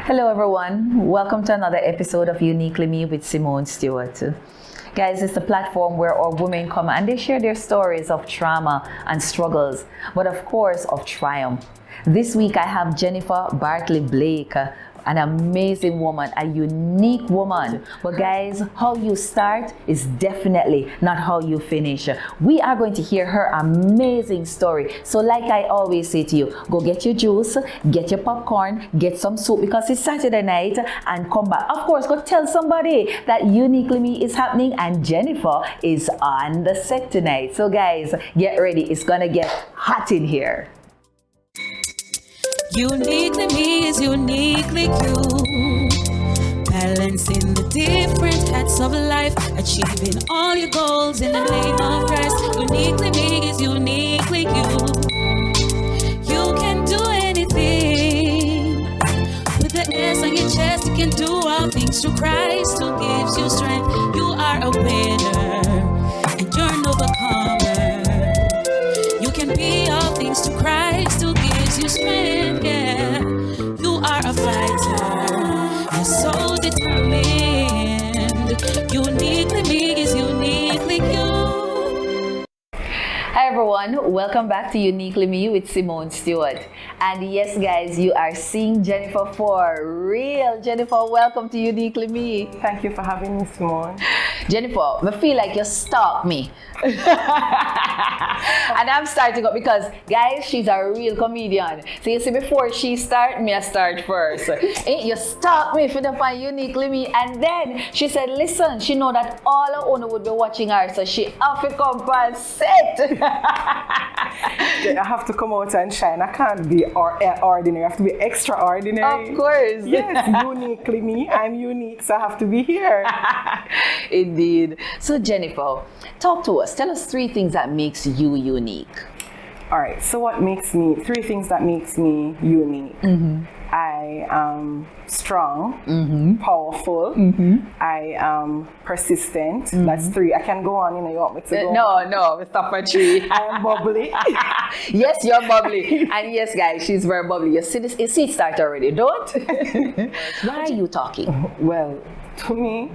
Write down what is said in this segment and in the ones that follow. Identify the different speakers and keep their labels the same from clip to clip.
Speaker 1: Hello everyone, welcome to another episode of Uniquely Me with Simone Stewart. Guys, it's a platform where our women come and they share their stories of trauma and struggles, but of course of triumph. This week I have Jennifer Bartley Blake, an amazing woman, a unique woman. But guys, how you start is definitely not how you finish. We are going to hear her amazing story. So like I always say to you, go get your juice, get your popcorn, get some soup because it's Saturday night and come back. Of course, go tell somebody that Uniquely Me is happening and Jennifer is on the set tonight. So guys, get ready. It's gonna get hot in here.
Speaker 2: Uniquely Me is uniquely you. Balancing the different hats of life, achieving all your goals in the name of Christ. Uniquely Me is uniquely you. You can do anything. With the S on your chest, you can do all things through Christ who gives you strength. You are a winner and you're an overcomer. You can be all things to Christ who gives you strength, yeah. You are a fighter, you're so determined. Uniquely Me is uniquely you.
Speaker 1: Hi everyone, welcome back to Uniquely Me with Simone Stewart. And yes guys, you are seeing Jennifer for real. Jennifer, welcome to Uniquely Me.
Speaker 3: Thank you for having me, Simone.
Speaker 1: Jennifer, I feel like you stalked me. And I'm starting up because, guys, she's a real comedian. So you see, before she start, me I start first. You stalked me for the fun Uniquely Me. And then she said, listen, she know that all her owner would be watching her, so she have to come and sit.
Speaker 3: I have to come out and shine. I can't be ordinary. I have to be extraordinary.
Speaker 1: Of course.
Speaker 3: Yes, uniquely me. I'm unique, so I have to be here.
Speaker 1: Indeed. So Jennifer, talk to us. Tell us 3 things that makes you unique.
Speaker 3: All right. So what makes me, 3 things that makes me unique. Mm-hmm. I am strong, mm-hmm. powerful, mm-hmm. I am persistent. Mm-hmm. That's 3. I can go on, you want me to go on?
Speaker 1: No, stop at 3.
Speaker 3: I am bubbly.
Speaker 1: Yes, you're bubbly. And yes, guys, she's very bubbly. You see this, it start already, don't? Why are you talking?
Speaker 3: Well, to me,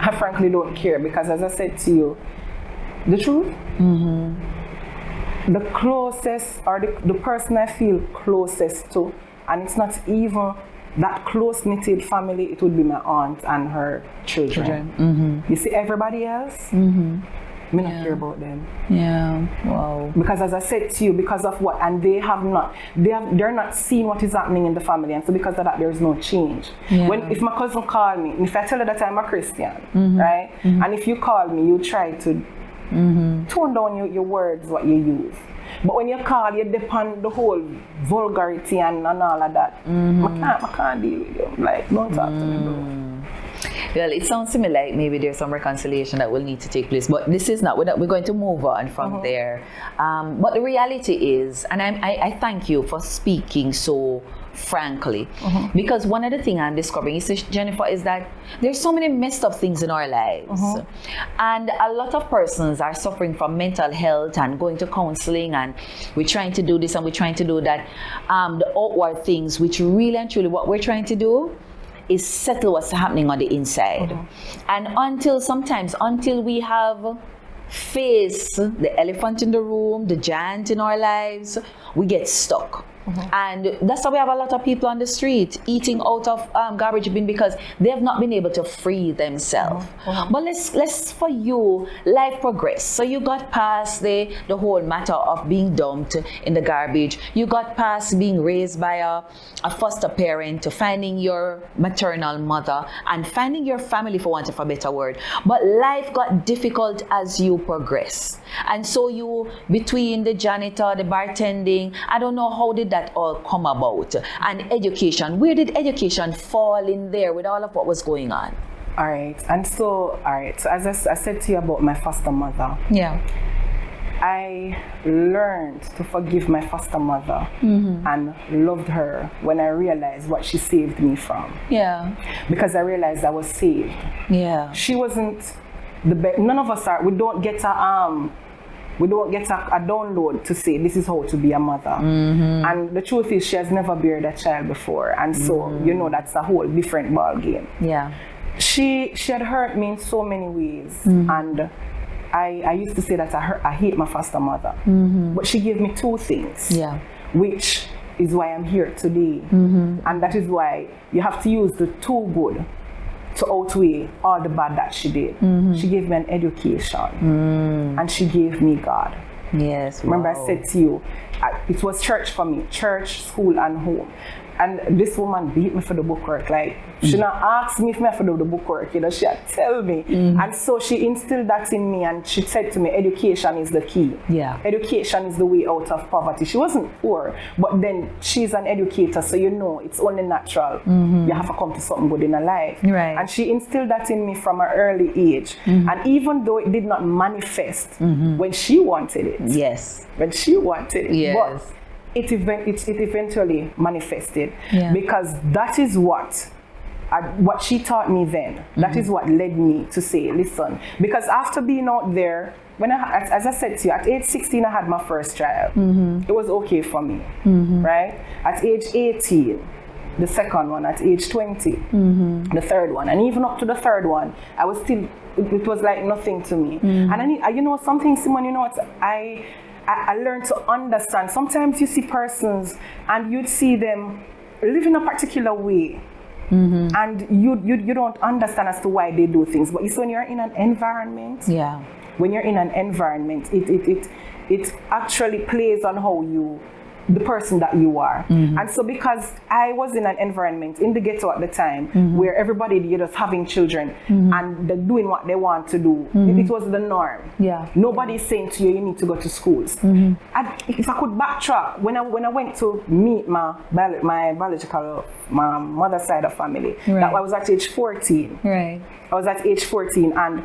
Speaker 3: I frankly don't care because as I said to you, the truth, mm-hmm. the closest or the person I feel closest to, and it's not even that close-knitted family, it would be my aunt and her children. Mm-hmm. You see, everybody else, mm-hmm. me not care about them.
Speaker 1: Yeah, wow.
Speaker 3: Because as I said to you, because of what? And they're not seeing what is happening in the family, and so because of that, there's no change. Yeah. If my cousin called me, if I tell her that I'm a Christian, mm-hmm. right? Mm-hmm. And if you call me, you try to mm-hmm. tone down your words, what you use. But when you call, you depend the whole vulgarity and all of that. Mm-hmm. I can't deal with you. Like, don't talk to me, bro.
Speaker 1: Well, it sounds to me like maybe there's some reconciliation that will need to take place, but this is not. We're going to move on from mm-hmm. there. But the reality is, and I thank you for speaking so frankly, mm-hmm. because one of the things I'm discovering, Jennifer, is that there's so many messed up things in our lives, mm-hmm. and a lot of persons are suffering from mental health and going to counseling, and we're trying to do this and we're trying to do that, the outward things, which really and truly what we're trying to do is settle what's happening on the inside. Mm-hmm. And until we have faced the elephant in the room, the giant in our lives, we get stuck. Mm-hmm. And that's why we have a lot of people on the street eating out of garbage bin because they have not been able to free themselves. Mm-hmm. But let's for you, life progress. So you got past the whole matter of being dumped in the garbage. You got past being raised by a foster parent to finding your maternal mother and finding your family, for want of a better word. But life got difficult as you progress. And so you, between the janitor, the bartending, I don't know how did that all come about, and education, where did education fall in there with all of what was going on?
Speaker 3: All right, so as I said to you about my foster mother,
Speaker 1: yeah,
Speaker 3: I learned to forgive my foster mother mm-hmm. and loved her when I realized what she saved me from.
Speaker 1: Yeah,
Speaker 3: because I realized I was saved.
Speaker 1: Yeah,
Speaker 3: she wasn't the best. None of us are. We don't get a we don't get a download to say this is how to be a mother. And the truth is, she has never buried a child before, and so you know that's a whole different ball game.
Speaker 1: Yeah.
Speaker 3: She had hurt me in so many ways, and I used to say that I hate my foster mother, but she gave me two things, which is why I'm here today, and that is why you have to use the too good to outweigh all the bad that she did. She gave me an education, and she gave me God.
Speaker 1: Yes.
Speaker 3: Remember, I said to you, it was church for me, church, school, and home. And this woman beat me for the bookwork. Like, she not asked me if I have to do the bookwork, you know, she had tell me. And so she instilled that in me, and she said to me, education is the key.
Speaker 1: Yeah.
Speaker 3: Education is the way out of poverty. She wasn't poor, but then she's an educator, so you know, it's only natural. You have to come to something good in her life.
Speaker 1: Right.
Speaker 3: And she instilled that in me from an early age. And even though it did not manifest when she wanted it.
Speaker 1: Yes.
Speaker 3: When she wanted it.
Speaker 1: Yes.
Speaker 3: But it eventually manifested, because that is what she taught me then. That is what led me to say, listen, because after being out there, when as I said to you, at age 16 I had my first child. It was okay for me, right? At age 18, the second one. At age 20, the third one, and even up to the third one, I was still, it was like nothing to me. And you know something, Simone, you know what, I learned to understand. Sometimes you see persons and you'd see them live in a particular way, and you don't understand as to why they do things. But you see, when you're in an environment, when you're in an environment, it actually plays on how the person that you are. And so because I was in an environment in the ghetto at the time where everybody, you're just having children and they're doing what they want to do, it was the norm. Nobody's saying to you, you need to go to schools. And if I could backtrack, when I went to meet my biological, my mother's side of family, that I was at age 14. I was at age 14, and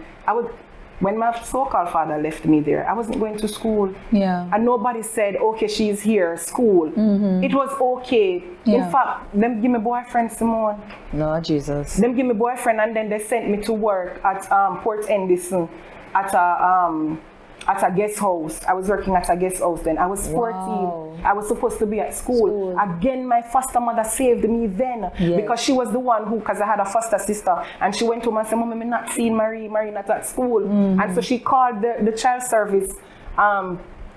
Speaker 3: when my so-called father left me there, I wasn't going to school. And nobody said, okay, she's here, school. It was okay. In fact, them give me boyfriend, Simone.
Speaker 1: Lord Jesus.
Speaker 3: Them give me boyfriend, and then they sent me to work at Port Endison at a guest house. I was working at a guest house then. I was 14. I was supposed to be at school. Again, my foster mother saved me then, because she was the one who, because I had a foster sister, and she went to me and said, Mom, I'm not seeing Marie not at school. And so she called the child service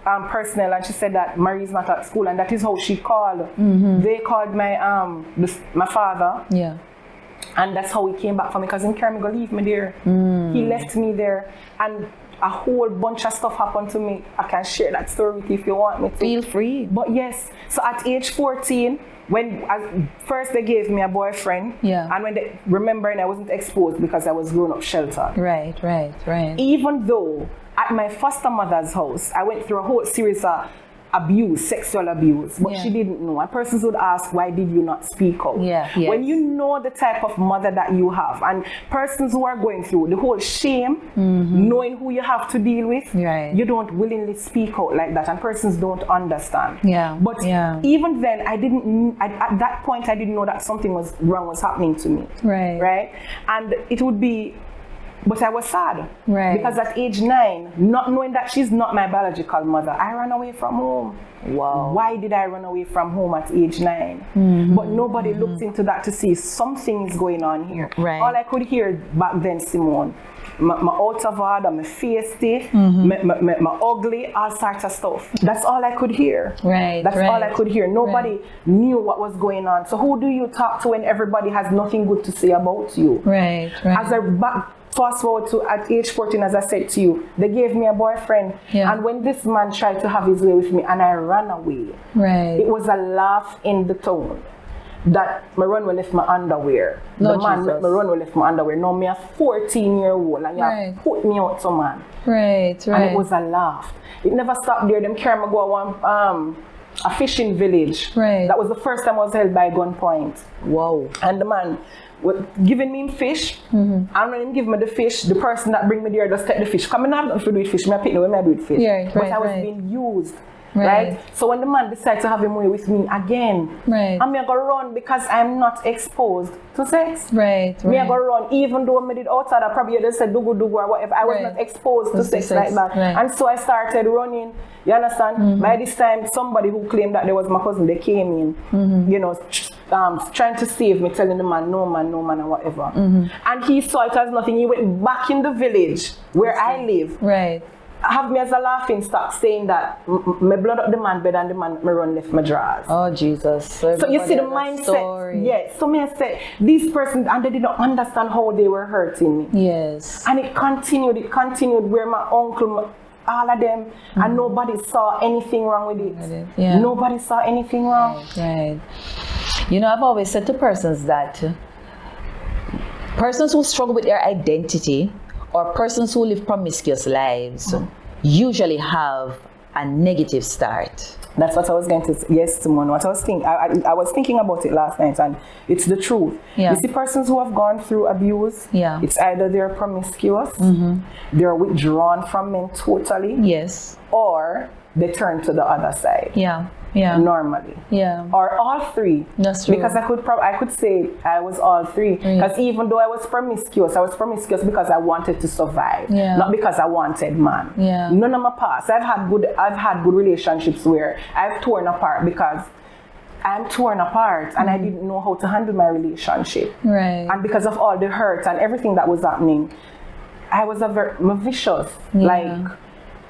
Speaker 3: personnel, and she said that Marie's not at school, and that is how she called. They called my father. And that's how he came back for me, because he can't go leave me there. He left me there, and a whole bunch of stuff happened to me. I can share that story with you if you want me to.
Speaker 1: Feel free.
Speaker 3: But yes, so at age 14, when first they gave me a boyfriend, and when they, remembering I wasn't exposed because I was grown up sheltered. Right. Even though at my foster mother's house, I went through a whole series of abuse, sexual abuse, but she didn't know. And persons would ask, why did you not speak out? When you know the type of mother that you have, and persons who are going through the whole shame, knowing who you have to deal with, you don't willingly speak out like that, and persons don't understand. But even then, at that point, I didn't know that something was wrong was happening to me. Right? And it would be, but I was sad, because at age 9, not knowing that she's not my biological mother, I ran away from home. Why did I run away from home at age 9? But nobody looked into that to see something is going on here. All I could hear back then, Simone, my out of order, my feisty, my ugly, all sorts of stuff. That's all I could hear. That's all I could hear. Nobody knew what was going on. So who do you talk to when everybody has nothing good to say about you? As I fast forward to at age 14, as I said to you, they gave me a boyfriend. And when this man tried to have his way with me and I ran away, it was a laugh in the town that my run will lift my underwear. The man let me run will lift my underwear. Now me a 14-year-old and you put me out to man. And it was a laugh. It never stopped there. Them carry me go one a fishing village. That was the first time I was held by gunpoint. And the man giving me fish, and when him give me the fish, the person that bring me there just take the fish. Come in, I have nothing to do with fish. I pick the way I do with fish. But I was being used. right? So when the man decides to have him way with me again,
Speaker 1: Right.
Speaker 3: I'm gonna run because I'm not exposed to sex.
Speaker 1: Right.
Speaker 3: Me I go run, even though I did outside, I probably just said dugu dugu or whatever. I was
Speaker 1: Right.
Speaker 3: not exposed to sex like that.
Speaker 1: Right.
Speaker 3: And so I started running. You understand? By this time, somebody who claimed that there was my cousin, they came in, you know, trying to save me, telling the man, no man, and whatever. And he saw it as nothing. He went back in the village where I live.
Speaker 1: Right.
Speaker 3: Have me as a laughing stock, saying that me blood up the man better than the man me run left my drawers.
Speaker 1: Oh Jesus!
Speaker 3: So you see the mindset. Yes. So me I said these persons, and they didn't understand how they were hurting me.
Speaker 1: Yes.
Speaker 3: And it continued where my uncle, all of them, and nobody saw anything wrong with it.
Speaker 1: Yeah.
Speaker 3: Nobody saw anything wrong.
Speaker 1: Right. You know, I've always said to persons that persons who struggle with their identity or persons who live promiscuous lives usually have a negative start.
Speaker 3: That's what I was going to say. Yes, Simone. What I was thinking, I was thinking about it last night, and it's the truth.
Speaker 1: Yeah.
Speaker 3: You see, persons who have gone through abuse,
Speaker 1: Yeah.
Speaker 3: it's either they're promiscuous, they're withdrawn from men totally,
Speaker 1: Yes.
Speaker 3: or they turn to the other side.
Speaker 1: Yeah. Yeah.
Speaker 3: Normally.
Speaker 1: Yeah.
Speaker 3: Or all three.
Speaker 1: That's true.
Speaker 3: Because I could say I was all three. Because even though I was promiscuous because I wanted to survive.
Speaker 1: Yeah.
Speaker 3: Not because I wanted man.
Speaker 1: Yeah.
Speaker 3: None of my past. I've had good relationships where I've torn apart because I'm torn apart and I didn't know how to handle my relationship.
Speaker 1: Right.
Speaker 3: And because of all the hurt and everything that was happening, I was vicious.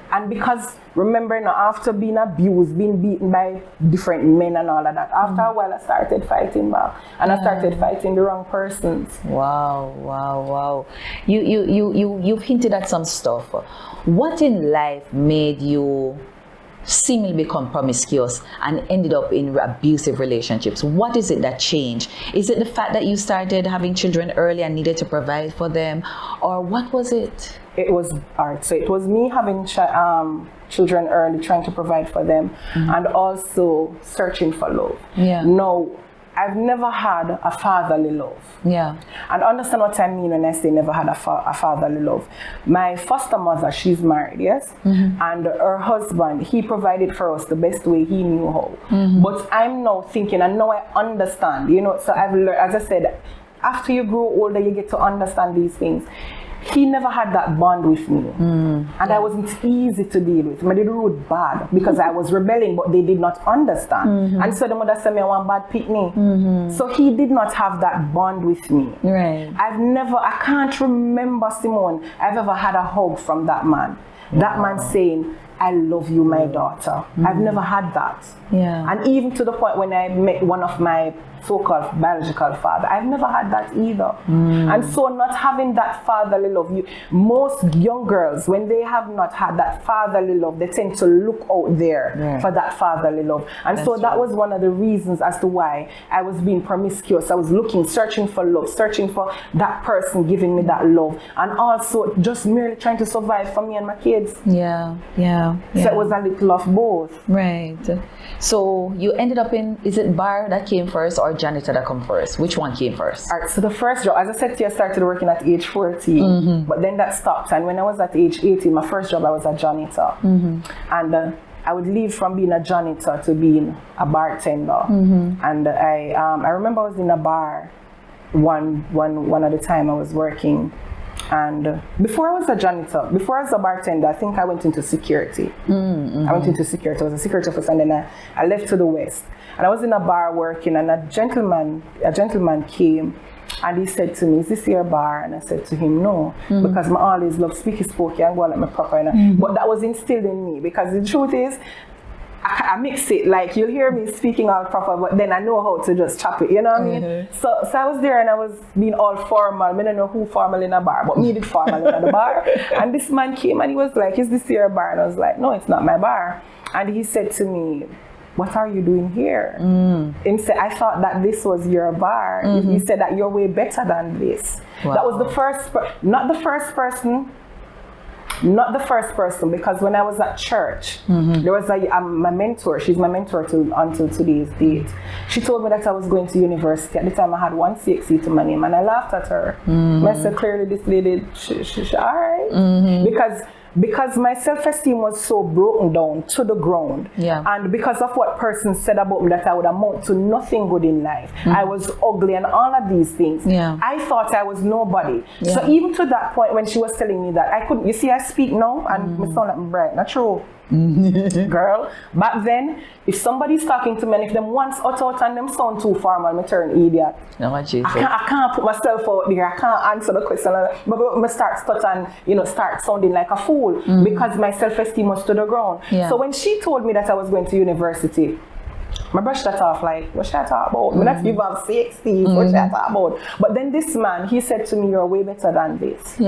Speaker 3: And because, remember now, after being abused, being beaten by different men and all of that, after a while I started fighting back. And I started fighting the wrong persons.
Speaker 1: Wow. You've hinted at some stuff. What in life made you seemingly become promiscuous and ended up in abusive relationships? What is it that changed? Is it the fact that you started having children early and needed to provide for them? Or what was it?
Speaker 3: It was art. So it was me having children early, trying to provide for them, and also searching for love.
Speaker 1: Yeah.
Speaker 3: No, I've never had a fatherly love.
Speaker 1: Yeah.
Speaker 3: And understand what I mean when I say never had a fatherly love. My foster mother, she's married, yes? And her husband, he provided for us the best way he knew how. But I'm now thinking, and now I understand, you know, so I've learned, as I said, after you grow older, you get to understand these things. He never had that bond with me. And I wasn't easy to deal with. I did road bad because I was rebelling, but they did not understand. And so the mother said, me want bad pick me. So he did not have that bond with me.
Speaker 1: Right.
Speaker 3: I can't remember, Simone, I've ever had a hug from that man. That man saying, I love you, my daughter. I've never had that.
Speaker 1: Yeah.
Speaker 3: And even to the point when I met one of my so-called biological father, I've never had that either. And so not having that fatherly love, most young girls, when they have not had that fatherly love, they tend to look out there for that fatherly love. And so that was one of the reasons as to why I was being promiscuous. I was searching for love, searching for that person giving me that love, and also just merely trying to survive for me and my kids.
Speaker 1: Yeah.
Speaker 3: So it was a little of both.
Speaker 1: Right. So you ended up in, is it bar that came first or janitor that come first? Which one came first?
Speaker 3: All right, so the first job, as I said to you, I started working at age 14, but then that stopped. And when I was at age 18, my first job, I was a janitor. And I would leave from being a janitor to being a bartender. And I remember I was in a bar one of the time I was working. And before I was a janitor, before I was a bartender, I think I went into security. I went into security. I was a security officer, and then I left to the West. And I was in a bar working, and a gentleman came, and he said to me, "Is this your bar?" And I said to him, "No," because I always love speaking spokey and go like my proper. But that was instilled in me, because the truth is, I mix it. Like, you'll hear me speaking all proper, but then I know how to just chop it, you know what I mean? So I was there and I was being all formal. I don't know who formal in a bar, but me did formal in the bar. And this man came and he was like, "Is this your bar?" And I was like, "No, it's not my bar." And he said to me, "What are you doing here?" And said, "I thought that this was your bar." He said that you're way better than this.
Speaker 1: Wow.
Speaker 3: That was the first, not the first person, because when I was at church, there was my mentor. She's my mentor until today's date. She told me that I was going to university. At the time, I had one CXC to my name, and I laughed at her. I said, "Clearly, this lady, she all right." Because because my self-esteem was so broken down to the ground, and because of what person said about me that I would amount to nothing good in life, I was ugly and all of these things, I thought I was nobody. So even to that point when she was telling me that, I couldn't, you see I speak now and I sound like I'm bright, not true. Girl, back then, if somebody's talking to me and if them once out and them sound too formal, I turn idiot. I can't put myself out there, I can't answer the question, but I start stuttering, start sounding like a fool because my self-esteem was to the ground. So when she told me that I was going to university, I brushed that off like, what should I talk about? Let's give up 60, what should I talk about? But then this man, he said to me, you're way better than this.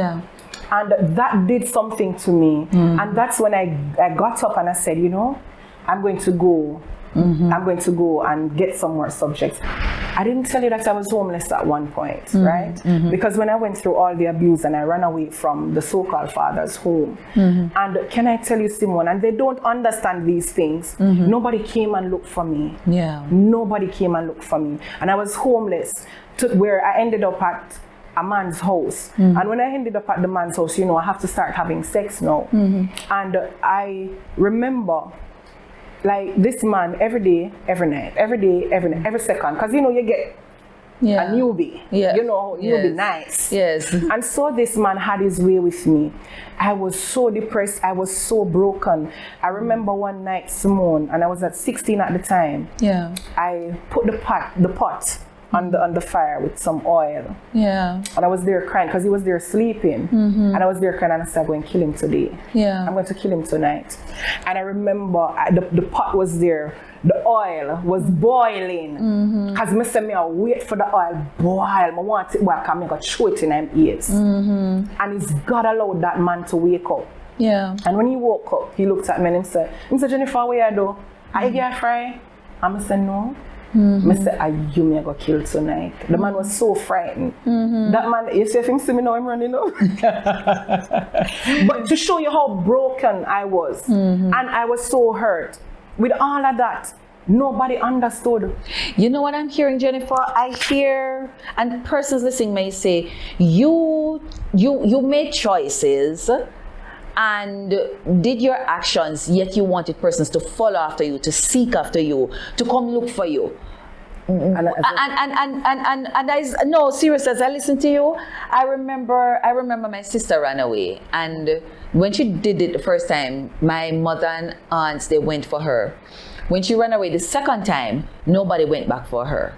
Speaker 3: And that did something to me. And that's when I got up and I said, I'm going to go. I'm going to go and get some more subjects. I didn't tell you that I was homeless at one point, right? Because when I went through all the abuse and I ran away from the so-called father's home, and can I tell you, Simone, and they don't understand these things, nobody came and looked for me. Nobody came and looked for me. And I was homeless to where I ended up at a man's house. And when I ended up at the man's house, I have to start having sex now. And I remember, like, this man every day, every night, every second, because you get a newbie, newbie nice. And so this man had his way with me. I was so depressed, I was so broken. I remember one night, Simone, and I was at 16 at the time. I put the pot on the fire with some oil. And I was there crying because he was there sleeping. And I was there crying and I said, I'm going to kill him today. I'm going to kill him tonight. And I remember the pot was there. The oil was boiling. Because I said, I wait for the oil boil. I want it back. I'm going to throw it in his ears. And he's God allowed that man to wake up. And when he woke up, he looked at me and he said, Jennifer, where you do? Are you get fry? I said, no. I said, you may go kill tonight. The man was so frightened. That man, you see if him see me now, I'm running up. But to show you how broken I was, and I was so hurt, with all of that, nobody understood.
Speaker 1: You know what I'm hearing, Jennifer? I hear, and persons listening may say, you made choices and did your actions, yet you wanted persons to follow after you, to seek after you, to come look for you. And no, seriously, as I listen to you, I remember my sister ran away, and when she did it the first time, my mother and aunts, they went for her. When she ran away the second time, nobody went back for her.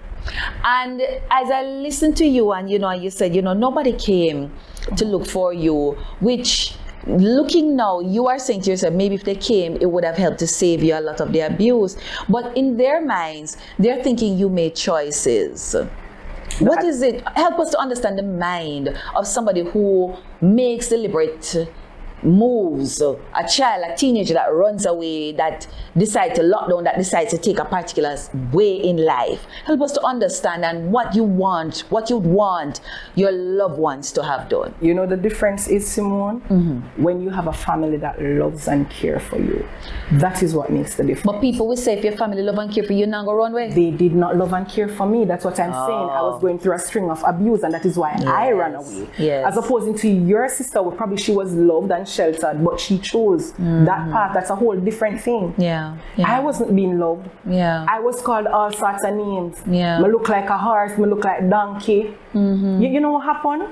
Speaker 1: And as I listened to you, and you said, nobody came to look for you, which, looking now, you are saying to yourself, maybe if they came, it would have helped to save you a lot of the abuse. But in their minds, they're thinking you made choices. What is it? Help us to understand the mind of somebody who makes deliberate moves, a child, a teenager that runs away, that decides to lock down, that decides to take a particular way in life. Help us to understand and what you want your loved ones to have done.
Speaker 3: The difference is, Simone, when you have a family that loves and cares for you, that is what makes the difference.
Speaker 1: But people will say, if your family love and care for you, you're not going to run away.
Speaker 3: They did not love and care for me. That's what I'm saying. I was going through a string of abuse, and that is why I ran away. As opposed to your sister, where probably she was loved and sheltered, but she chose that path. That's a whole different thing. I wasn't being loved. I was called all sorts of names. I look like a horse, I look like a donkey. You know what happened?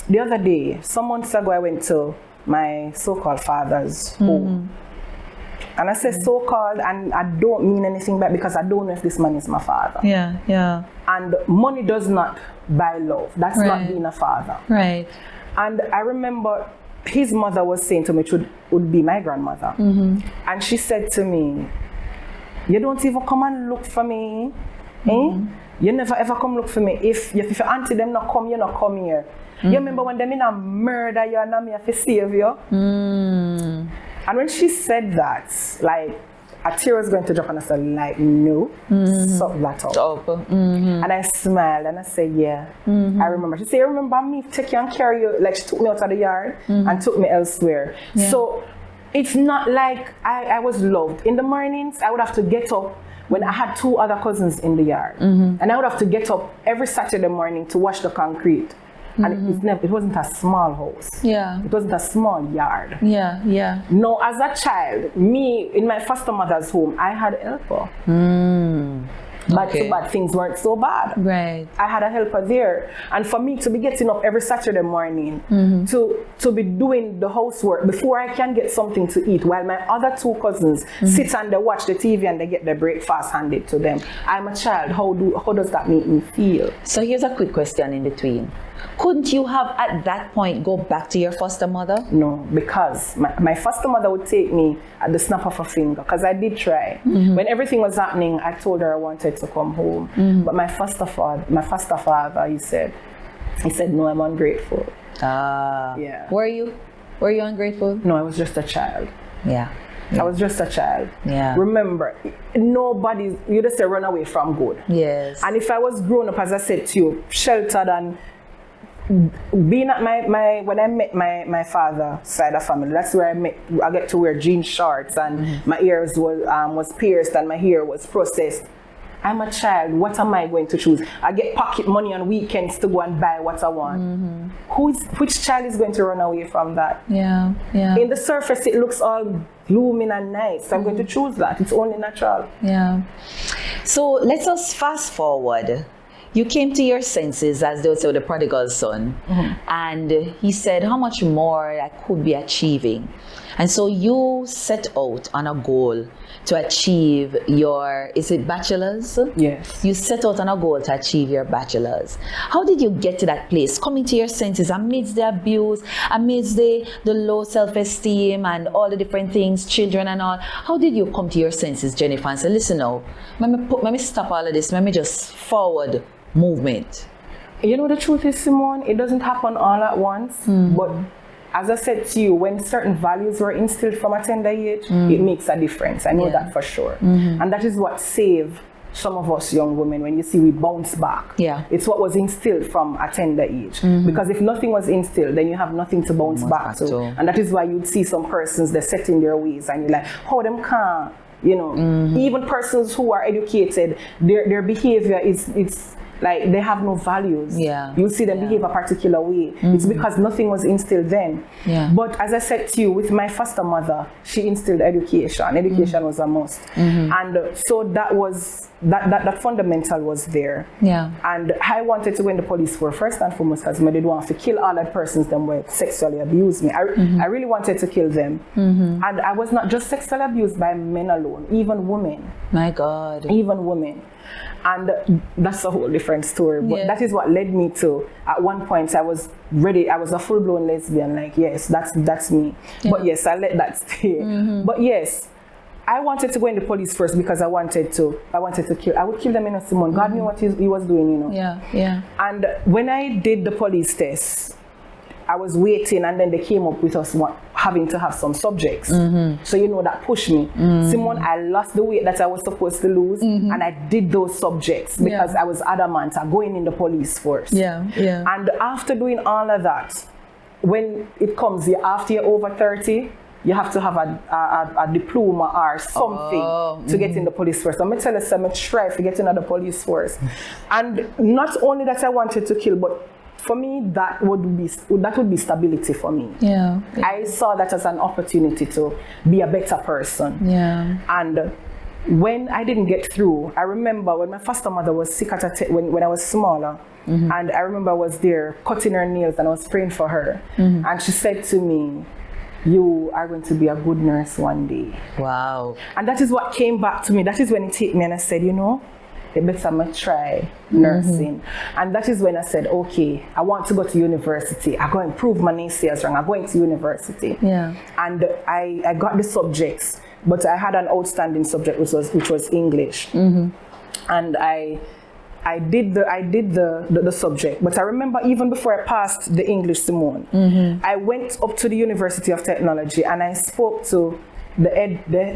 Speaker 3: The other day, some months ago, I went to my so-called father's home. And I say so-called, and I don't mean anything bad, because I don't know if this man is my father. And money does not buy love. That's not being a father. And I remember his mother was saying to me, it would be my grandmother. And she said to me, you don't even come and look for me. You never ever come look for me. If your auntie them not come, you not come here. You remember when them in a murder you and me have to save you? And when she said that, like, a tear was going to drop, and I said, like, no, suck that up. And I smiled and I said, yeah, I remember. She said, you remember me take you and carry you? Like, she took me out of the yard and took me elsewhere. So it's not like I was loved. In the mornings, I would have to get up when I had 2 other cousins in the yard. And I would have to get up every Saturday morning to wash the concrete. And it wasn't a small house.
Speaker 1: Yeah.
Speaker 3: It wasn't a small yard.
Speaker 1: Yeah, yeah.
Speaker 3: No, as a child, me, in my foster mother's home, I had a helper. But
Speaker 1: Okay.
Speaker 3: too bad things weren't so bad.
Speaker 1: Right.
Speaker 3: I had a helper there. And for me to be getting up every Saturday morning to be doing the housework before I can get something to eat, while my other two cousins sit and they watch the TV and they get their breakfast handed to them. I'm a child. How does that make me feel?
Speaker 1: So here's a quick question in between. Couldn't you have at that point go back to your foster mother?
Speaker 3: No, because my foster mother would take me at the snap of a finger, because I did try. When everything was happening, I told her I wanted to come home. But my foster father, he said, no, I'm ungrateful. Yeah.
Speaker 1: Were you ungrateful?
Speaker 3: No, I was just a child.
Speaker 1: Yeah.
Speaker 3: I was just a child.
Speaker 1: Yeah.
Speaker 3: Remember, you just say run away from good.
Speaker 1: Yes.
Speaker 3: And if I was grown up, as I said to you, sheltered and being at when I met my father's side of family, that's where I get to wear jean shorts and my ears was pierced and my hair was processed. I'm a child. What am I going to choose? I get pocket money on weekends to go and buy what I want. Which child is going to run away from that?
Speaker 1: Yeah, yeah.
Speaker 3: In the surface, it looks all blooming and nice. I'm going to choose that. It's only natural.
Speaker 1: Yeah. So let us fast forward. You came to your senses, as they would say, with the prodigal son, and he said how much more I could be achieving. And so you set out on a goal to achieve your, is it bachelor's?
Speaker 3: Yes.
Speaker 1: You set out on a goal to achieve your bachelor's. How did you get to that place, coming to your senses amidst the abuse, amidst the low self-esteem and all the different things, children and all? How did you come to your senses, Jennifer, and say, listen now, let me stop all of this, let me just forward movement?
Speaker 3: You know, the truth is, Simone, it doesn't happen all at once, but as I said to you, when certain values were instilled from a tender age, it makes a difference. I know that for sure. And that is what saved some of us young women. When you see we bounce back, it's what was instilled from a tender age. Because if nothing was instilled, then you have nothing to bounce back to. And that is why you'd see some persons, they're set in their ways and you're like, how them can't, you know. Even persons who are educated, their behavior is like they have no values. You see them behave a particular way. It's because nothing was instilled then. But as I said to you, with my foster mother, she instilled education. Education was a must. And so that fundamental was there. And I wanted to go in the police force first and foremost because I did want to kill all the persons that were sexually abused me. I really wanted to kill them. And I was not just sexually abused by men alone, even women.
Speaker 1: My God.
Speaker 3: Even women. And that's a whole different story. But that is what led me to, at one point I was ready, I was a full-blown lesbian, like, yes, that's me. But yes, I let that stay. But yes, I wanted to go in the police first because I wanted to kill. I would kill them in a Simone. God knew what he was doing, you know. And when I did the police test, I was waiting, and then they came up with us having to have some subjects. So you know that pushed me. Simone, I lost the weight that I was supposed to lose, and I did those subjects because I was adamant at going in the police force. And after doing all of that, when it comes after you're over 30, you have to have a diploma or something to get in the police force. I'm going to tell you, I'm strive to get into the police force. And not only that I wanted to kill, but for me, that would be stability for me. I saw that as an opportunity to be a better person. And when I didn't get through, I remember when my foster mother was sick when I was smaller, and I remember I was there cutting her nails and I was praying for her. And she said to me, you are going to be a good nurse one day.
Speaker 1: Wow.
Speaker 3: And that is what came back to me. That is when it hit me and I said, you know, I better try nursing. And that is when I said, okay, I want to go to university. I'm going to prove my naysayers wrong. I'm going to university. And I got the subjects, but I had an outstanding subject, which was English. And I did the subject, but I remember even before I passed the English, Simone, I went up to the University of Technology and I spoke to the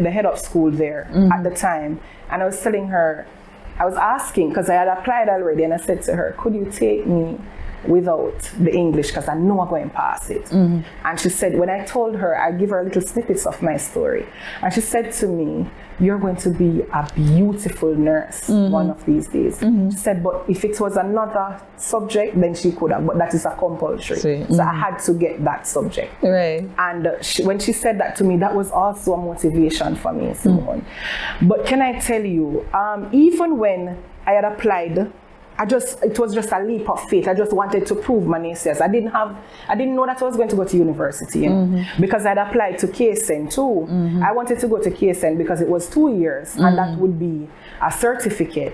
Speaker 3: head of school there at the time, and I was telling her, I was asking because I had applied already, and I said to her, could you take me without the English because I know I'm going to pass it. And she said, when I told her, I give her little snippets of my story. And she said to me, you're going to be a beautiful nurse one of these days. She said, but if it was another subject, then she could have, but that is a compulsory. So I had to get that subject.
Speaker 1: Right.
Speaker 3: And when she said that to me, that was also a motivation for me, Simone. But can I tell you, even when I had applied, it was just a leap of faith. I just wanted to prove my naysayers. I didn't know that I was going to go to university, you know, because I'd applied to KSN too. I wanted to go to KSN because it was 2 years and that would be a certificate.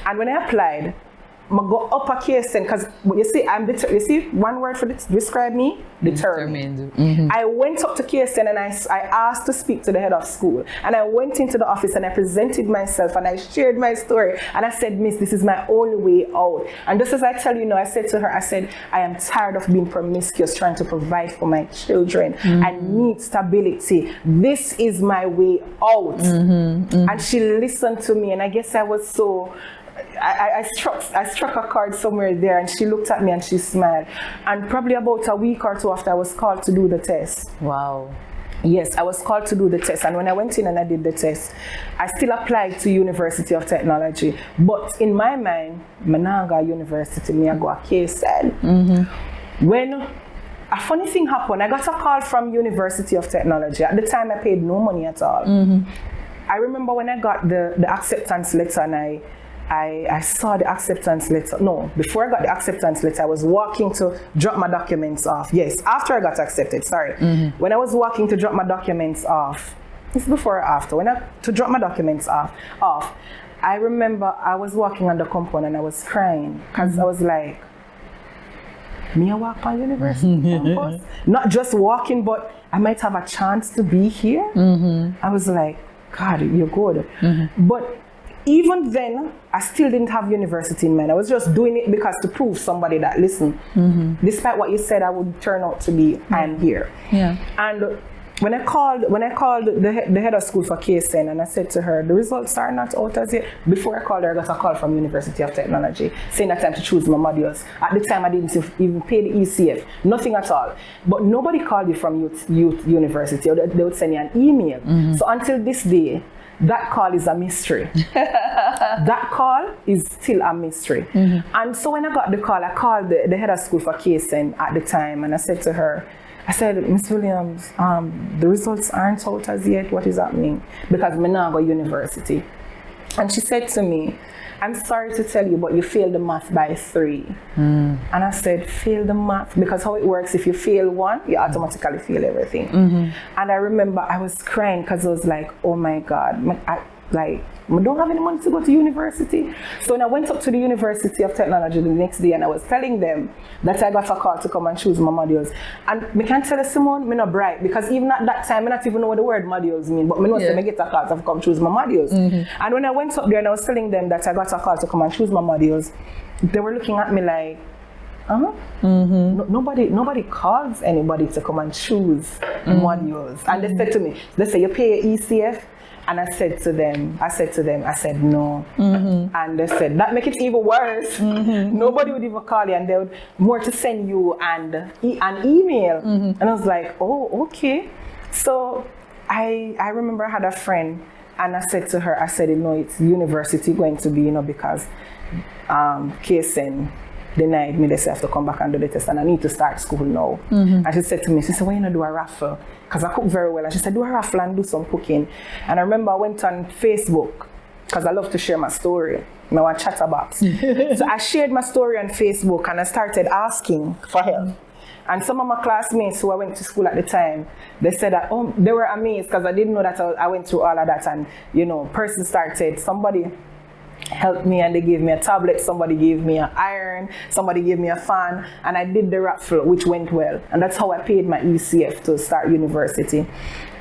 Speaker 3: And when I applied, I go up a KSN because you see one word for this describe me, determined. I went up to KSN and I asked to speak to the head of school, and I went into the office and I presented myself and I shared my story and I said, Miss, this is my only way out. And just as I tell you now, I said to her, I am tired of being promiscuous, trying to provide for my children. I need stability. This is my way out. And she listened to me, and I guess I was so I struck a chord somewhere there, and she looked at me and she smiled. And probably about a week or two after, I was called to do the test.
Speaker 1: Wow.
Speaker 3: Yes, I was called to do the test, and when I went in and I did the test, I still applied to University of Technology. But in my mind, Managa University, me I go a KSN. When a funny thing happened, I got a call from University of Technology. At the time, I paid no money at all. I remember when I got the acceptance letter, and I saw the acceptance letter. No, before I got the acceptance letter, I was walking to drop my documents off. Yes, after I got accepted, sorry. When I was walking to drop my documents off, it's before or after, to drop my documents off, I remember I was walking on the compound and I was crying because I was like, me I walk on university campus? Not just walking, but I might have a chance to be here. I was like, God, you're good. But even then, I still didn't have university in mind. I was just doing it because to prove somebody that, listen, despite what you said I would turn out to be, I'm here. And when I called the head of school for KSN, and I said to her, the results are not out as yet. Before I called her, I got a call from University of Technology saying that I had to choose my modules. At the time, I didn't even pay the ECF, nothing at all. But nobody called you from youth university. They would send you an email. So until this day, that call is a mystery. That call is still a mystery. And so when I got the call, I called the head of school for KSN at the time, and I said to her, I said, Miss Williams, the results aren't out as yet. What is happening? Because I'm not going to university. And she said to me, I'm sorry to tell you, but you failed the math by 3. And I said, fail the math? Because how it works, if you fail one, you automatically fail everything. And I remember I was crying because I was like, oh my God, I don't have any money to go to university. So when I went up to the University of Technology the next day, and I was telling them that I got a call to come and choose my modules. And I can't tell you, Simone, I'm not bright, because even at that time, I not even know what the word modules mean, but I know I get a call to come choose my modules. And when I went up there and I was telling them that I got a call to come and choose my modules, they were looking at me like, nobody calls anybody to come and choose modules. And they said to me, they say, you pay your ECF? And I said to them, no. And they said, that make it even worse. Nobody would even call you, and they would more to send you an email. And I was like, oh, okay. So I remember I had a friend, and I said to her, it's university going to be, because KSN denied me. They said I have to come back and do the test, and I need to start school now. And she said to me, why you not do a raffle? Because I cook very well. And she said, do a raffle and do some cooking. And I remember I went on Facebook, because I love to share my story. I want chatterbox. So I shared my story on Facebook, and I started asking for help. And some of my classmates who I went to school at the time, they said that, they were amazed, because I didn't know that I went through all of that. And, somebody helped me, and they gave me a tablet, somebody gave me an iron, somebody gave me a fan, and I did the raffle, which went well. And that's how I paid my ECF to start university.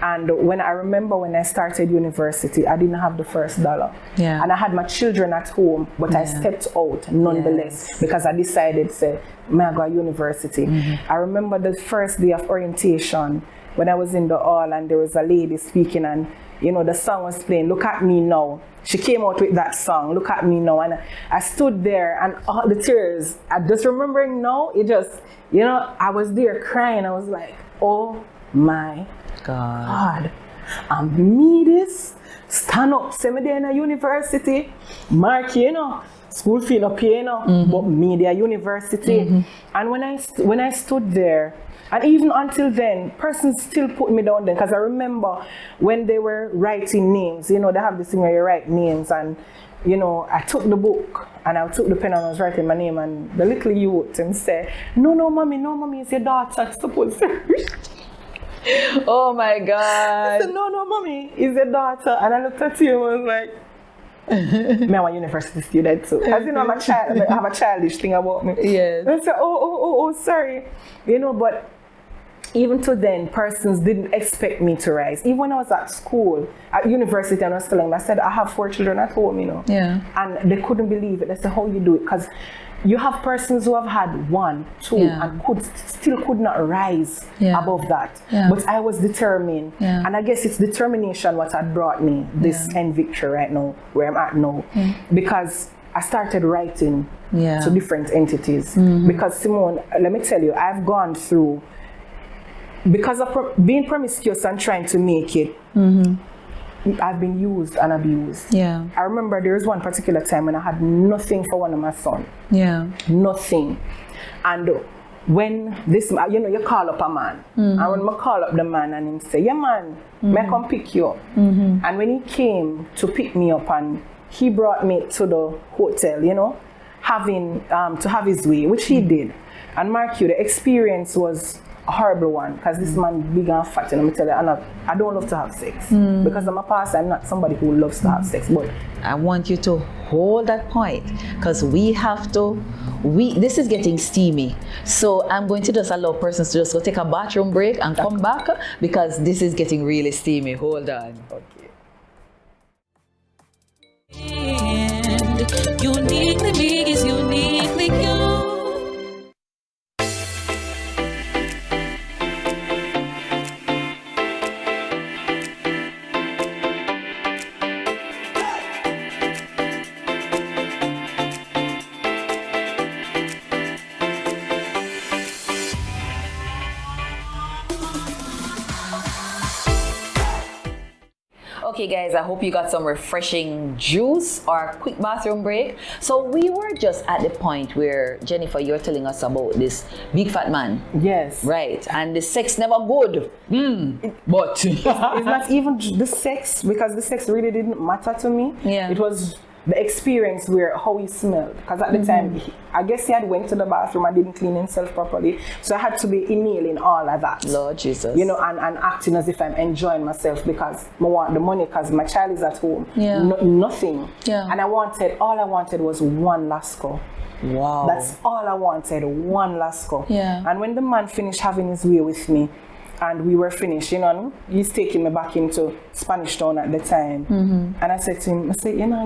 Speaker 3: And when I started university, I didn't have the first $1. And I had my children at home, but I stepped out nonetheless, because I decided to go to university. I remember the first day of orientation when I was in the hall, and there was a lady speaking, and the song was playing, Look at Me Now. She came out with that song, Look at Me Now. And I stood there and all the tears, I just remembering now, it just, I was there crying. I was like, oh my God. And me this, stand up, say me there in a university, mark, school fee up here, but media university. And when I stood there, and even until then, persons still put me down then, because I remember when they were writing names, they have this thing where you write names, and I took the book and I took the pen and I was writing my name, and the little youth and said, no mommy, it's your daughter, it's supposed to.
Speaker 1: Oh my God.
Speaker 3: I said, no mommy, it's your daughter. And I looked at you and was like, me, I'm a university student too. As I'm a child, I have a childish thing about me.
Speaker 1: Yes.
Speaker 3: And I said, oh, sorry. But even to then, persons didn't expect me to rise. Even when I was at school, at university, and I was telling them, I said, I have 4 children at home,
Speaker 1: Yeah.
Speaker 3: And they couldn't believe it. They said, how you do it? Because you have persons who have had 1, 2, and still could not rise above that.
Speaker 1: Yeah.
Speaker 3: But I was determined. Yeah. And I guess it's determination what had brought me this end victory right now, where I'm at now. Because I started writing to different entities. Because Simone, let me tell you, I've gone through, because of being promiscuous and trying to make it, I've been used and abused.
Speaker 1: Yeah.
Speaker 3: I remember there was one particular time when I had nothing for one of my sons.
Speaker 1: Yeah.
Speaker 3: Nothing. And when this, you call up a man. And when I call up the man and him say, yeah man, may I come pick you up? And when he came to pick me up and he brought me to the hotel, having to have his way, which he did. And mark you, the experience was a horrible one, because this man big and fat, and I'm tell you, I don't love to have sex. Because I'm a pastor, I'm not somebody who loves to have sex. But
Speaker 1: I want you to hold that point, because this is getting steamy. So I'm going to just allow persons to just go take a bathroom break and come back, because this is getting really steamy. Hold on.
Speaker 3: okay.
Speaker 2: And uniquely big is uniquely you.
Speaker 1: Okay guys, I hope you got some refreshing juice or a quick bathroom break. So we were just at the point where, Jennifer, you're telling us about this big fat man.
Speaker 3: Yes.
Speaker 1: Right, and the sex never good. But
Speaker 3: It's not even the sex, because the sex really didn't matter to me.
Speaker 1: Yeah.
Speaker 3: It was the experience where how he smelled. Because at the time, I guess he had went to the bathroom and didn't clean himself properly. So I had to be inhaling all of that.
Speaker 1: Lord Jesus.
Speaker 3: And acting as if I'm enjoying myself because I want the money, because my child is at home.
Speaker 1: Yeah.
Speaker 3: Nothing.
Speaker 1: Yeah.
Speaker 3: And all I wanted was one lasco.
Speaker 1: Wow.
Speaker 3: That's all I wanted, one lasco.
Speaker 1: Yeah.
Speaker 3: And when the man finished having his way with me, and we were finished, he's taking me back into Spanish Town at the time. And I said to him,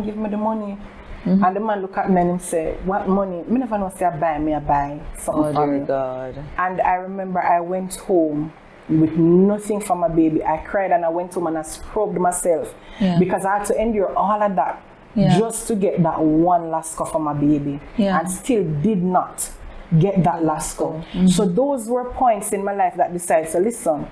Speaker 3: give me the money. And the man looked at me and he said, what money? I never know say I buy something for me.
Speaker 1: God.
Speaker 3: And I remember I went home with nothing for my baby. I cried and I went home and I scrubbed myself because I had to endure all of that just to get that one lasco for my baby. And still did not get that lasco. So those were points in my life that decided, so listen,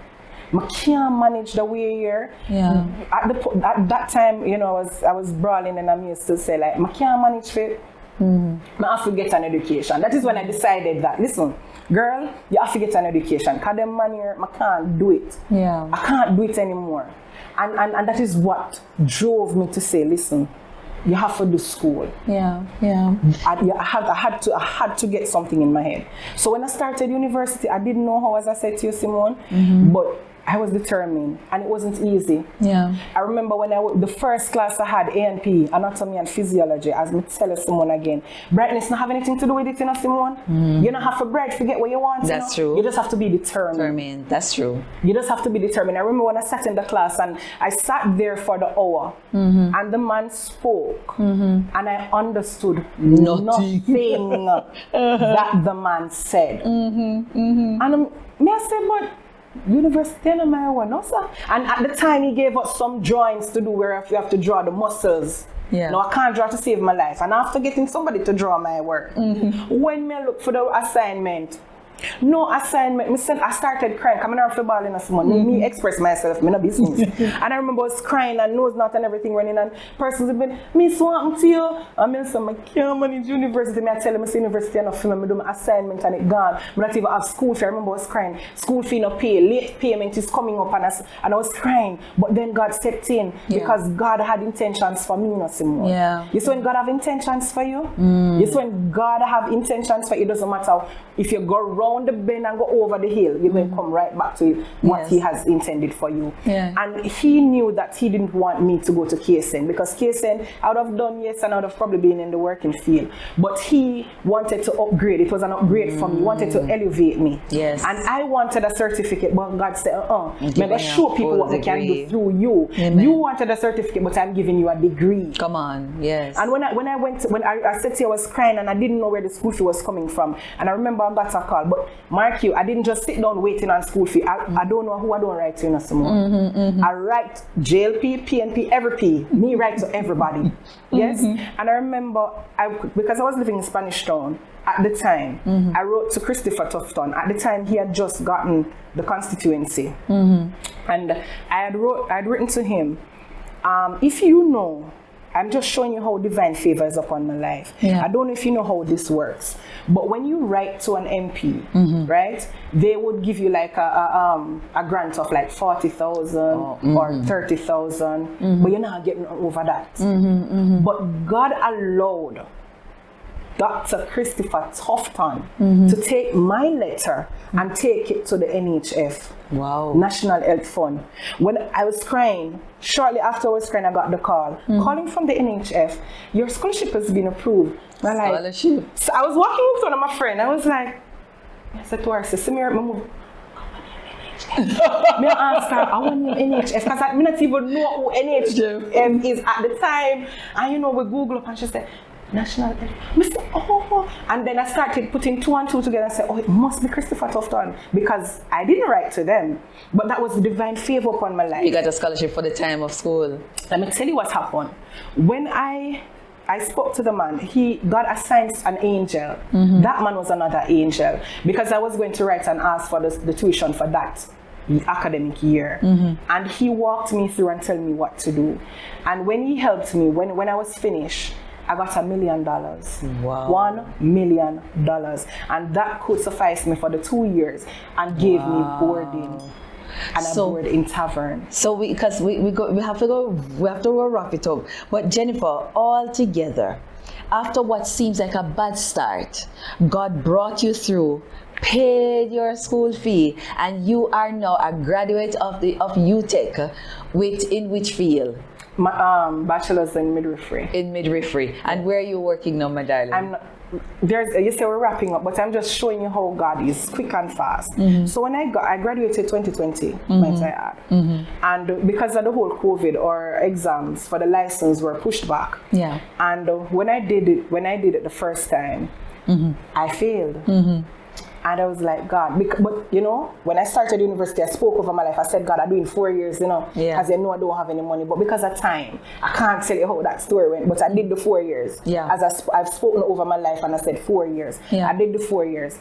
Speaker 3: I can't manage the way here.
Speaker 1: Yeah.
Speaker 3: At that time, I was brawling and I used to say like, I can't manage it. I have to get an education. That is when I decided that, listen, girl, you have to get an education. Because them man here, I can't do it.
Speaker 1: Yeah.
Speaker 3: I can't do it anymore. And that is what drove me to say, listen, you have to do school.
Speaker 1: Yeah.
Speaker 3: I had to get something in my head. So when I started university, I didn't know how, as I said to you, Simone, but I was determined, and it wasn't easy.
Speaker 1: Yeah.
Speaker 3: I remember when the first class I had, A&P, Anatomy and Physiology, as me tell Simone again, brightness not have anything to do with it, Simone. You don't have to bright, forget what you want.
Speaker 1: That's true.
Speaker 3: You just have to be determined.
Speaker 1: That's true.
Speaker 3: You just have to be determined. I remember when I sat in the class, and I sat there for the hour, and the man spoke, and I understood nothing that the man said. And I said, but university and my one, no sir. And at the time he gave us some drawings to do where you have to draw the muscles.
Speaker 1: Yeah.
Speaker 3: No, I can't draw to save my life. And after getting somebody to draw my work, when me look for the assignment, no assignment, I started crying. Coming out of the ball in a Simone. Me express myself, me no business. And I remember I was crying and nose not and everything running and persons have been, Miss, what happened to you? And I said, I can't manage university. I tell them I say university enough for me. I do my assignment and it gone. I not even have school fee. I remember I was crying. School fee no pay. Late payment is coming up and I was crying. But then God stepped in because God had intentions for me, you know, Simone.
Speaker 1: Yeah.
Speaker 3: You see when God have intentions for you? You see when God have intentions for you, it doesn't matter if you go round the bend and go over the hill, you're going to come right back to what he has intended for you.
Speaker 1: Yeah.
Speaker 3: And he knew that he didn't want me to go to KSN because KSN, I would have done yes and I would have probably been in the working field. But he wanted to upgrade. It was an upgrade for me. He wanted to elevate me.
Speaker 1: Yes.
Speaker 3: And I wanted a certificate, but God said, I'm going to show people what they can do through you.
Speaker 1: Amen.
Speaker 3: You wanted a certificate, but I'm giving you a degree.
Speaker 1: Come on, yes.
Speaker 3: And when I said to you, I was crying and I didn't know where the school fee was coming from. And I remember I got a call, but mark you, I didn't just sit down waiting on school fee. I don't know who I don't write to, you know, Simone. I write JLP, PNP, every P. Me write to everybody. Yes? And I remember, because I was living in Spanish Town at the time, I wrote to Christopher Tufton. At the time, he had just gotten the constituency. And I had written to him, if you know, I'm just showing you how divine favor is upon my life. I don't know if you know how this works, but when you write to an MP, right, they would give you like a grant of like 40,000 or 30,000, but you're not getting over that. But God allowed Dr. Christopher Tufton to take my letter and take it to the NHF.
Speaker 1: Wow.
Speaker 3: National Health Fund. When I was crying, shortly after I was crying, I got the call. Calling from the NHF, your scholarship has been approved.
Speaker 1: Scholarship.
Speaker 3: So I was walking up to one of my friends. I was like, I said to her, "See me, move." Me ask her, I want your NHF because I not even know who NHF is at the time. And you know, we Google up and she said, National Health. Mr. Oh, and then I started putting 2 and 2 together and said, oh, it must be Christopher Tufton because I didn't write to them, but that was the divine favor upon my life.
Speaker 1: You got a scholarship for the time of school.
Speaker 3: Let me tell you what happened. When I spoke to the man, God assigned an angel. That man was another angel because I was going to write and ask for the tuition for that academic year. And he walked me through and told me what to do. And when he helped me, when I was finished, I got $1 million.
Speaker 1: Wow.
Speaker 3: $1 million. And that could suffice me for the 2 years and gave me boarding. And I board in tavern.
Speaker 1: So we have to wrap it up. But Jennifer, all together, after what seems like a bad start, God brought you through, paid your school fee, and you are now a graduate of UTech. In which field?
Speaker 3: My bachelor's in midwifery.
Speaker 1: In midwifery. And where are you working now, my darling?
Speaker 3: You say we're wrapping up, but I'm just showing you how God is quick and fast. So when I graduated 2020, might I add, and because of the whole COVID, our exams for the license were pushed back.
Speaker 1: Yeah.
Speaker 3: And when I did it the first time, I failed. And I was like, God, but you know, when I started university, I spoke over my life. I said, God, I'm doing 4 years, you know, because I know I don't have any money. But because of time, I can't tell you how that story went. But I did the 4 years. Yeah. As I've spoken over my life, and I said 4 years. Yeah. I did the 4 years.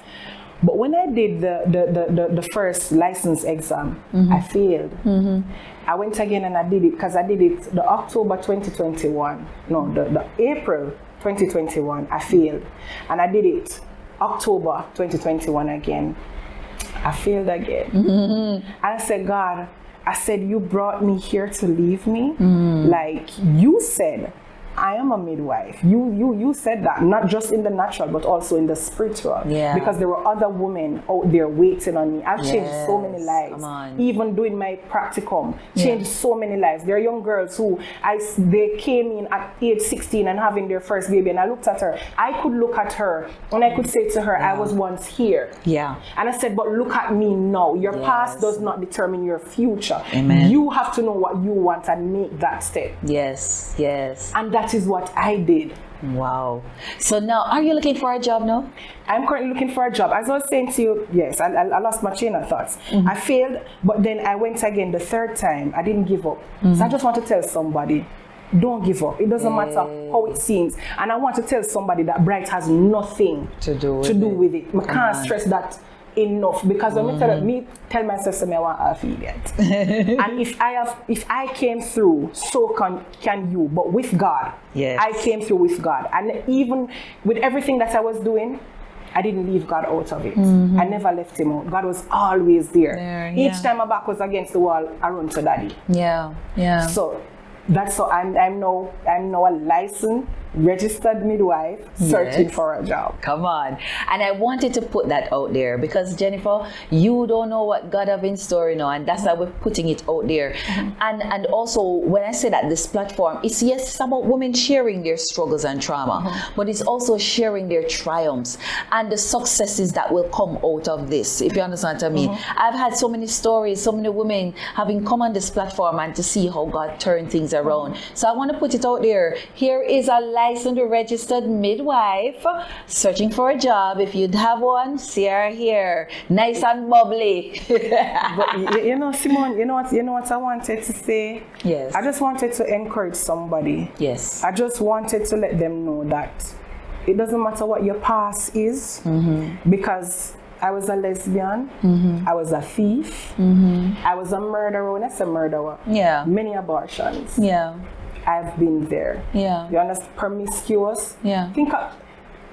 Speaker 3: But when I did the first license exam, I failed. I went again and I did it because I did it the October 2021. No, the April 2021. I failed, and I did it October 2021 again. I failed again. And I said, God, you brought me here to leave me? Like you said, I am a midwife. You said that, not just in the natural, but also in the spiritual. Yeah. Because there were other women out there waiting on me. I've changed so many lives. Even doing my practicum, changed so many lives. There are young girls who they came in at age 16 and having their first baby, and I looked at her. I could look at her and I could say to her, I was once here. Yeah. And I said, but look at me now. Your past does not determine your future. Amen. You have to know what you want and make that step.
Speaker 1: Yes.
Speaker 3: And that is what I did.
Speaker 1: Wow. So now, are you looking for a job now?
Speaker 3: I'm currently looking for a job. As I was saying to you, yes, I lost my chain of thoughts. I failed, but then I went again the third time. I didn't give up. So I just want to tell somebody, don't give up. It doesn't matter how it seems. And I want to tell somebody that Bright has nothing
Speaker 1: to do
Speaker 3: with it. I can't stress that enough, because when me tell myself I want affiliate. And if I came through, so can you, but with God.
Speaker 1: Yes.
Speaker 3: I came through with God. And even with everything that I was doing, I didn't leave God out of it. I never left him out. God was always there. Each time my back was against the wall, I run to Daddy.
Speaker 1: Yeah.
Speaker 3: So that's so I'm now a licensed, registered midwife searching for a job.
Speaker 1: Come on. And I wanted to put that out there because, Jennifer, you don't know what God have in store, and that's why we're putting it out there. And also, when I say that this platform, it's about women sharing their struggles and trauma, but it's also sharing their triumphs and the successes that will come out of this, if you understand what I mean. I've had so many stories, so many women having come on this platform and to see how God turned things around. So I want to put it out there. Here is a licensed registered midwife searching for a job. If you'd have one, see her here, nice and bubbly.
Speaker 3: But Simone, you know what I wanted to say?
Speaker 1: Yes.
Speaker 3: I just wanted to encourage somebody.
Speaker 1: Yes.
Speaker 3: I just wanted to let them know that it doesn't matter what your past is, because I was a lesbian, I was a thief, I was a murderer. When I say murderer, many abortions. I've been there. You understand? Promiscuous. Think of,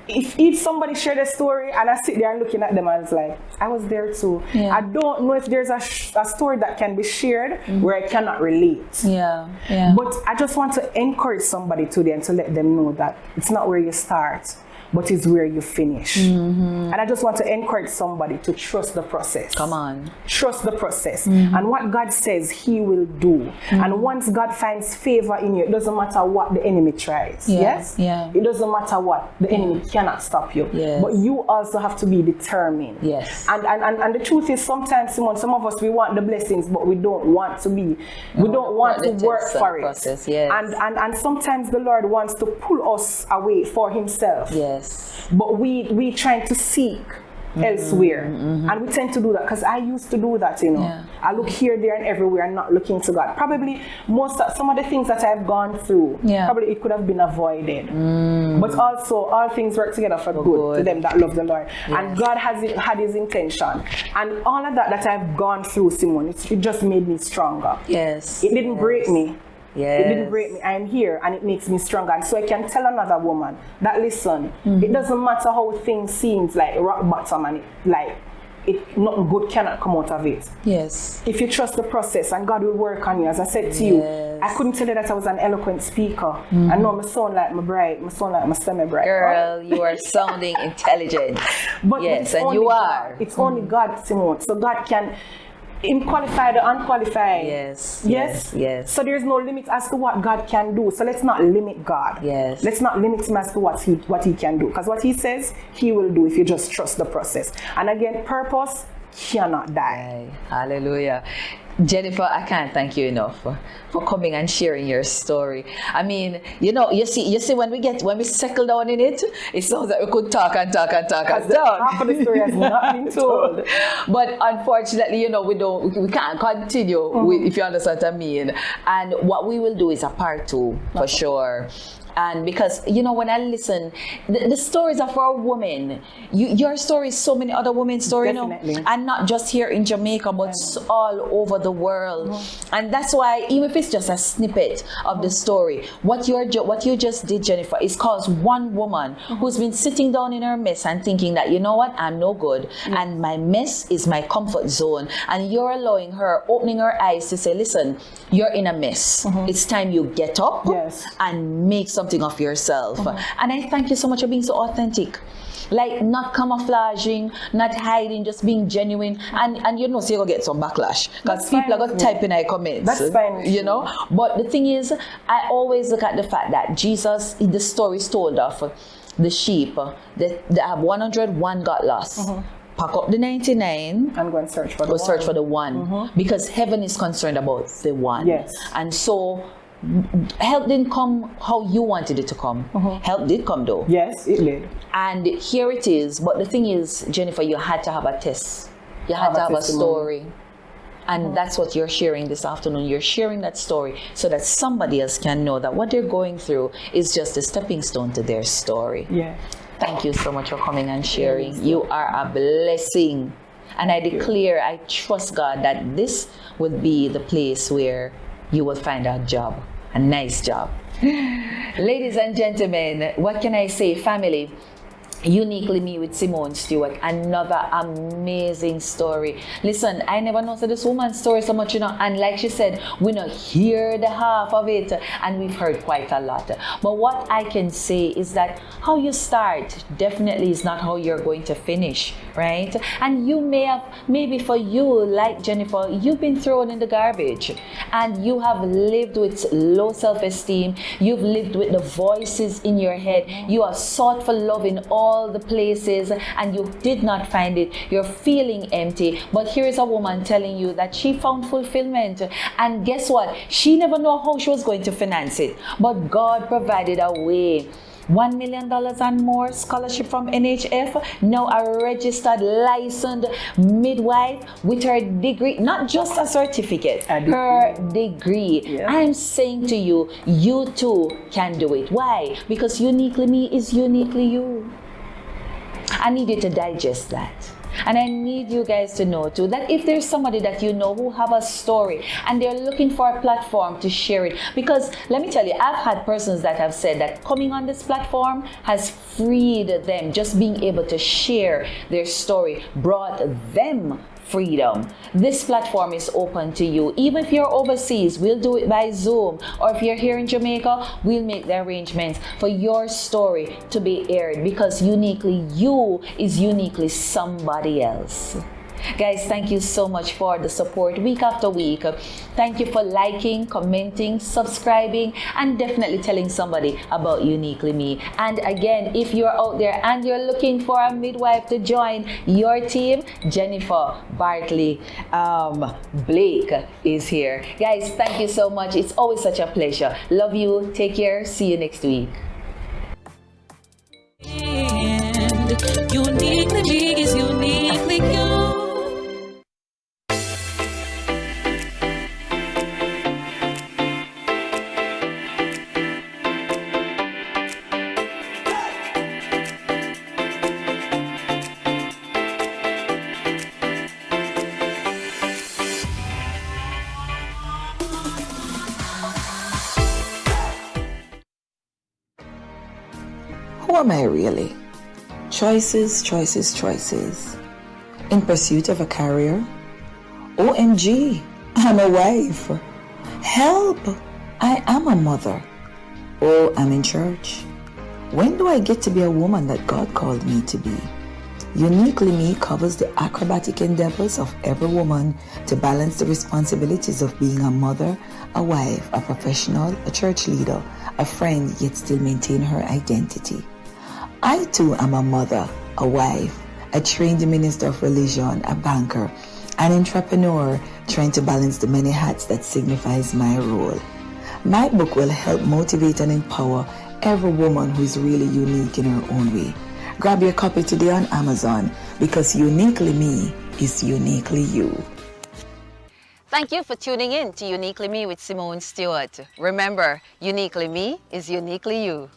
Speaker 3: if somebody shared a story and I sit there and looking at them, I was like, I was there too. I don't know if there's a story that can be shared where I cannot relate. But I just want to encourage somebody today and to let them know that it's not where you start, but it's where you finish. And I just want to encourage somebody to trust the process.
Speaker 1: Come on.
Speaker 3: Trust the process. And what God says, he will do. And once God finds favor in you, it doesn't matter what the enemy tries. It doesn't matter what. The enemy cannot stop you. But you also have to be determined. And the truth is, sometimes, Simone, some of us, we want the blessings, but we don't want to be, we don't want to work for it.
Speaker 1: Process,
Speaker 3: and sometimes the Lord wants to pull us away for himself. But we trying to seek elsewhere, and we tend to do that, because I used to do that. I look here, there, and everywhere, and not looking to God. Probably some of the things that I've gone through, probably it could have been avoided. But also, all things work together for good to them that love the Lord, and God has had his intention. And all of that I've gone through, Simone, it just made me stronger. It didn't break me. It didn't break me. I'm here, and it makes me stronger. And so I can tell another woman that, listen, it doesn't matter how things seems like rock bottom, and nothing good cannot come out of it. If you trust the process, and God will work on you. As I said to you, I couldn't tell you that I was an eloquent speaker. I know I sound like my bride, I sound like my semi-bride.
Speaker 1: Girl, you are sounding intelligent.
Speaker 3: But
Speaker 1: and you are.
Speaker 3: It's only God, Simone. So God can qualify the unqualified.
Speaker 1: Yes.
Speaker 3: So there's no limit as to what God can do. So let's not limit God. Let's not limit him as to what he can do. Because what he says, he will do if you just trust the process. And again, purpose cannot die.
Speaker 1: Hallelujah. Jennifer, I can't thank you enough for coming and sharing your story. I mean, you see when we settle down in it, it sounds like we could talk and talk.
Speaker 3: Half of the story has not been told.
Speaker 1: But unfortunately, we can't continue if you understand what I mean. And what we will do is a part 2 for sure. And because, when I listen, the stories are for a woman. Your story is so many other women's stories, and not just here in Jamaica, but all over the world. And that's why, even if it's just a snippet of the story, what you just did, Jennifer, is cause one woman who's been sitting down in her mess and thinking that, you know what, I'm no good, and my mess is my comfort zone. And you're allowing her, opening her eyes to say, listen, you're in a mess. It's time you get up and make something of yourself. And I thank you so much for being so authentic, like not camouflaging, not hiding, just being genuine. And so you're gonna get some backlash because people are gonna type in our comments.
Speaker 3: That's fine.
Speaker 1: But the thing is, I always look at the fact that Jesus, the story is told of the sheep that have 101 got lost. Pack up the 99
Speaker 3: and go and search for the
Speaker 1: one. Because heaven is concerned about the one. And so help didn't come how you wanted it to come. Help did come though.
Speaker 3: Yes, it did.
Speaker 1: And here it is. But the thing is, Jennifer, you had to have a test. You had to have a story. And that's what you're sharing this afternoon. You're sharing that story so that somebody else can know that what they're going through is just a stepping stone to their story.
Speaker 3: Yeah.
Speaker 1: Thank you so much for coming and sharing. Yes. You are a blessing. And I declare, I trust God that this will be the place where you will find a job, a nice job. Ladies and gentlemen, what can I say, family? Uniquely Me with Simone Stewart, another amazing story. Listen, I never know this woman's story so much, and like she said, we not hear the half of it, and we've heard quite a lot. But what I can say is that how you start definitely is not how you're going to finish, right? And you may have, maybe for you, like Jennifer, you've been thrown in the garbage, and you have lived with low self-esteem. You've lived with the voices in your head. You have sought for love in all the places and you did not find it. You're feeling empty. But here is a woman telling you that she found fulfillment, and guess what? She never knew how she was going to finance it, but God provided a way. $1 million and more scholarship from NHF, now a registered licensed midwife with her degree, not just a certificate, her degree. Yeah. I'm saying to you, you too can do it. Why? Because Uniquely Me is uniquely you. I need you to digest that. And I need you guys to know too that if there's somebody that you know who have a story and they're looking for a platform to share it, because let me tell you, I've had persons that have said that coming on this platform has freed them. Just being able to share their story brought them freedom. This platform is open to you. Even if you're overseas, we'll do it by Zoom. Or if you're here in Jamaica, we'll make the arrangements for your story to be aired, because uniquely you is uniquely somebody else. Guys, thank you so much for the support week after week. Thank you for liking, commenting, subscribing, and definitely telling somebody about Uniquely Me. And again, if you're out there and you're looking for a midwife to join your team, Jennifer Bartley Blake is here. Guys, thank you so much. It's always such a pleasure. Love you. Take care. See you next week.
Speaker 2: And Uniquely Me is uniquely you.
Speaker 4: Who am I really? Choices, choices, choices. In pursuit of a career? OMG, I'm a wife. Help, I am a mother. Oh, I'm in church. When do I get to be a woman that God called me to be? Uniquely Me covers the acrobatic endeavors of every woman to balance the responsibilities of being a mother, a wife, a professional, a church leader, a friend, yet still maintain her identity. I too am a mother, a wife, a trained minister of religion, a banker, an entrepreneur trying to balance the many hats that signifies my role. My book will help motivate and empower every woman who is really unique in her own way. Grab your copy today on Amazon, because Uniquely Me is uniquely you.
Speaker 1: Thank you for tuning in to Uniquely Me with Simone Stewart. Remember, Uniquely Me is uniquely you.